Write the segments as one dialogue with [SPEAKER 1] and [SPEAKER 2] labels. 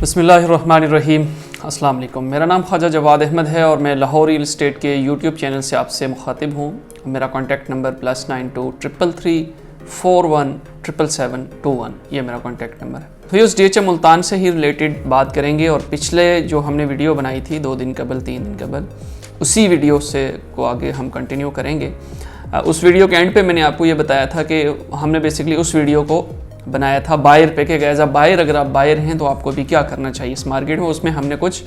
[SPEAKER 1] बिस्मिल्लाहिर्रहमानिर्रहीम। अस्सलाम वालेकुम। मेरा नाम ख्वाजा जवाद अहमद है और मैं लाहौर रियल इस्टेट के यूट्यूब चैनल से आपसे मुखातिब हूँ। मेरा कॉन्टैक्ट नंबर +92 333 41 77721 ये मेरा कॉन्टैक्ट नंबर है। तो उस DHA मुल्तान से ही रिलेटेड बात करेंगे और पिछले जो हमने वीडियो बनाई थी 2 दिन कबल 3 दिन कबल, उसी वीडियो से को आगे हम कंटिन्यू करेंगे। उस वीडियो के एंड पे मैंने आपको ये बताया था कि हमने बेसिकली उस वीडियो को बनाया था बायर पे कि एज अ बायर अगर आप बायर हैं तो आपको भी क्या करना चाहिए इस मार्केट में। उसमें हमने कुछ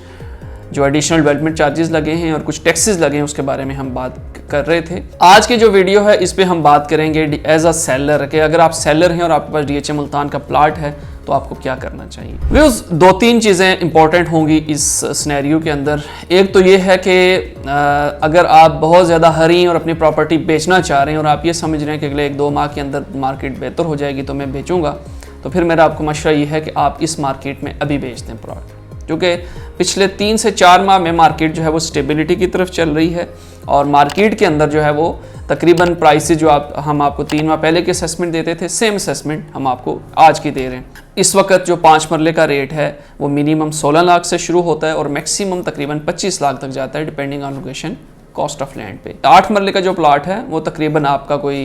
[SPEAKER 1] जो एडिशनल डेवलपमेंट चार्जेस लगे हैं और कुछ टैक्सेस लगे हैं उसके बारे में हम बात कर रहे थे। आज की जो वीडियो है इस पे हम बात करेंगे एज अ सेलर कि अगर आप सेलर हैं और आपके पास DHA मुल्तान का प्लाट है तो आपको क्या करना चाहिए। व्यूज़ 2-3 चीज़ें इंपॉर्टेंट होंगी इस सिनेरियो के अंदर। एक तो ये है कि अगर आप बहुत ज़्यादा हरी और अपनी प्रॉपर्टी बेचना चाह रहे हैं और आप ये समझ रहे हैं कि अगले 1-2 माह के अंदर मार्केट बेहतर हो जाएगी तो मैं बेचूंगा, तो फिर मेरा आपको मशवरा ये है कि आप इस मार्केट में अभी बेच दें प्लॉट, क्योंकि पिछले 3 से 4 माह में मार्केट जो है वो स्टेबिलिटी की तरफ चल रही है और मार्केट के अंदर जो है वो तकरीबन प्राइसेस जो हम आपको 3 माह पहले के असेसमेंट देते थे सेम असेसमेंट हम आपको आज की दे रहे हैं। इस वक्त जो 5 मरले का रेट है वो मिनिमम 16 लाख से शुरू होता है और मैक्सिमम तकरीबन 25 लाख तक जाता है depending on location cost of land पे। 8 मरले का जो प्लाट है वो तकरीबन आपका कोई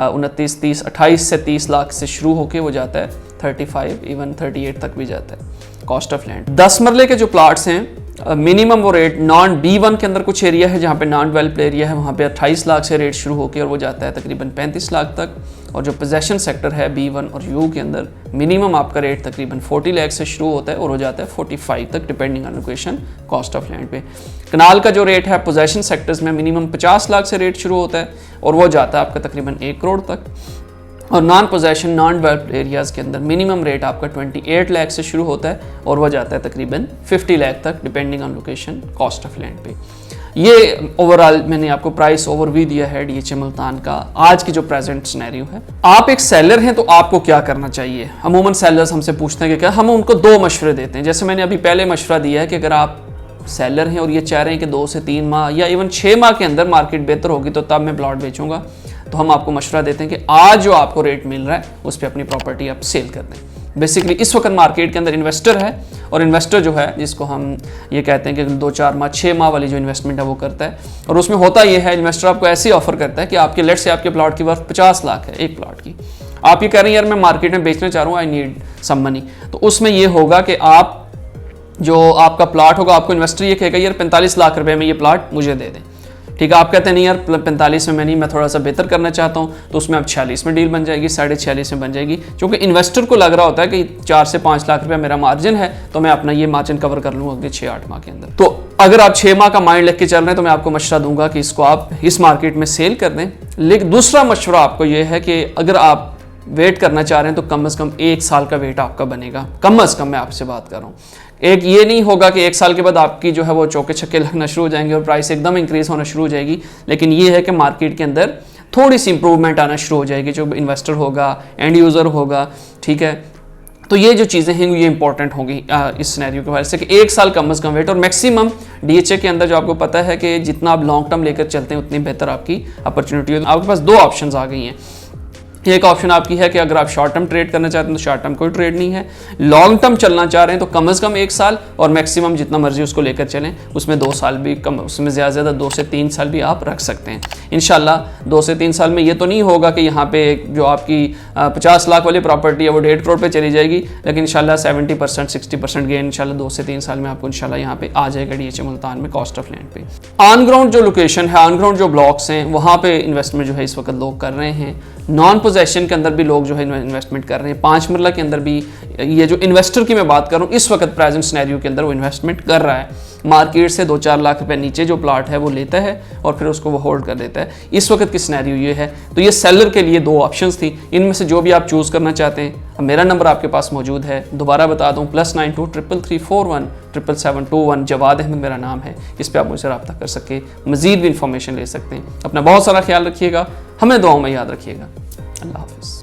[SPEAKER 1] 29, 30, 28 से 30 लाख से शुरू होके वो जाता है 35 इवन 38 तक भी जाता है कॉस्ट ऑफ लैंड। 10 मरले के जो प्लाट्स हैं मिनिमम वो रेट नॉन B1 के अंदर कुछ एरिया है जहाँ पे नॉन डेवलप्ड एरिया है वहाँ पे 28 लाख से रेट शुरू होकर और वो जाता है तकरीबन 35 लाख तक। और जो पोजेशन सेक्टर है B1 और U के अंदर मिनिमम आपका रेट तकरीबन 40 लाख से शुरू होता है और हो जाता है 45 तक depending on location cost of land पे। कनाल का जो रेट है पोजेशन सेक्टर्स में मिनिमम 50 लाख से रेट शुरू होता है और वो जाता है आपका तकरीबन 1 करोड़ तक। और non possession non developed areas के अंदर मिनिमम रेट आपका 28 लाख से शुरू होता है और वह जाता है तकरीबन 50 लाख तक depending on location cost of land पे। ये ओवरऑल मैंने आपको प्राइस ओवरव्यू दिया है DHA मुल्तान का आज की जो प्रेजेंट सिनेरियो है। आप एक सेलर हैं तो आपको क्या करना चाहिए। अमूमन सेलर्स हमसे पूछते हैं कि क्या, हम उनको 2 मशवरे देते हैं। जैसे मैंने अभी पहले मशवरा दिया है कि अगर आप सेलर हैं और ये चाह रहे हैं कि 2 से 3 माह या इवन 6 माह के अंदर मार्केट बेहतर होगी तो तब मैं प्लॉट बेचूंगा, तो हम आपको मशवरा देते हैं कि आज जो आपको रेट मिल रहा है उस पर अपनी प्रॉपर्टी आप सेल कर दें। बेसिकली इस वक्त मार्केट के अंदर इन्वेस्टर है और इन्वेस्टर जो है जिसको हम ये कहते हैं कि 2-4 माह 6 माह वाली जो इन्वेस्टमेंट है वो करता है। और उसमें होता ये है इन्वेस्टर आपको ऐसी ऑफर करता है कि आपके लेट से आपके प्लॉट की वर्थ 50 लाख है एक प्लॉट की। आप ये कह रहे हैं यार मैं मार्केट में बेचना चाह रहा हूँ, आई नीड सम मनी, तो उसमें ये होगा कि आप जो आपका प्लॉट होगा आपको इन्वेस्टर ये कहेगा यार 45 लाख रुपए में ये प्लॉट मुझे दे दें। ठीक है, आप कहते हैं नहीं यार 45 में मैं नहीं, मैं थोड़ा सा बेहतर करना चाहता हूँ, तो उसमें अब 46 में डील बन जाएगी, 46.5 में बन जाएगी। क्योंकि इन्वेस्टर को लग रहा होता है कि 4 से 5 लाख रुपया मेरा मार्जिन है तो मैं अपना ये मार्जिन कवर कर लूँगा अगले 6-8 माह के अंदर। तो अगर आप 6 माह का माइंड लेके चल रहे हैं तो मैं आपको मशवरा दूंगा कि इसको आप इस मार्केट में सेल कर दें। लेकिन दूसरा मशवरा आपको ये है कि अगर आप वेट करना चाह रहे हैं तो कम से कम 1 साल का वेट आपका बनेगा, कम से कम मैं आपसे बात कर रहा हूँ। एक ये नहीं होगा कि 1 साल के बाद आपकी जो है वो चौके छक्के लगना शुरू हो जाएंगे और प्राइस एकदम इंक्रीज होना शुरू हो जाएगी। लेकिन ये है कि मार्केट के अंदर थोड़ी सी इंप्रूवमेंट आना शुरू हो जाएगी, जो इन्वेस्टर होगा एंड यूज़र होगा। ठीक है, तो ये जो चीज़ें हैं ये इंपॉर्टेंट होंगी इस सिनेरियो की वजह से कि 1 साल कम से कम वेट। और मैक्सिमम DHA के अंदर जो आपको पता है कि जितना आप लॉन्ग टर्म लेकर चलते हैं उतनी बेहतर आपकी अपॉर्चुनिटी होगी। आपके पास 2 ऑप्शंस आ गई हैं। एक ऑप्शन आपकी है कि अगर आप शॉर्ट टर्म ट्रेड करना चाहते हैं तो शॉर्ट टर्म कोई ट्रेड नहीं है। लॉन्ग टर्म चलना चाह रहे हैं तो कम से कम 1 साल और मैक्सिमम जितना मर्जी उसको लेकर चलें, उसमें 2 साल भी कम, उसमें ज़्यादा 2 से 3 साल भी आप रख सकते हैं। इंशाल्लाह 2 से 3 साल में ये तो नहीं होगा कि यहाँ पे जो आपकी 50 लाख वाली प्रॉपर्टी है वो 1.5 करोड़ पे चली जाएगी, लेकिन इंशाल्लाह 70% 60% गेन इंशाल्लाह 2 से 3 साल में आपको इंशाल्लाह यहाँ पे आ जाएगा DHA मुल्तान में कॉस्ट ऑफ लैंड पे। ऑन ग्राउंड जो लोकेशन है, ऑन ग्राउंड जो ब्लॉक्स हैं वहाँ पे इन्वेस्टमेंट जो है इस वक्त लोग कर रहे हैं। नॉन पोजेशन के अंदर भी लोग जो है इन्वेस्टमेंट कर रहे हैं। 5 मरला के अंदर भी ये जो इन्वेस्टर की मैं बात कर रहा हूँ इस वक्त प्रेजेंट सिनेरियो के अंदर वो इन्वेस्टमेंट कर रहा है। मार्केट से 2-4 लाख रुपए नीचे जो प्लॉट है वो लेता है और फिर उसको वो होल्ड कर देता है। इस वक्त की सिनेरियो ये है। तो ये सेलर के लिए 2 ऑप्शंस थी, इनमें से जो भी आप चूज़ करना चाहते हैं मेरा नंबर आपके पास मौजूद है। दोबारा बता दूँ +92 333 41 77721 जवाद अहमद मेरा नाम है। इस पर आप मुझसे रब्ता कर सके, मज़ीद भी इंफॉर्मेशन ले सकते हैं। अपना बहुत सारा ख्याल रखिएगा, हमें दुआओं में याद रखिएगा। अल्लाह हाफ़िज़।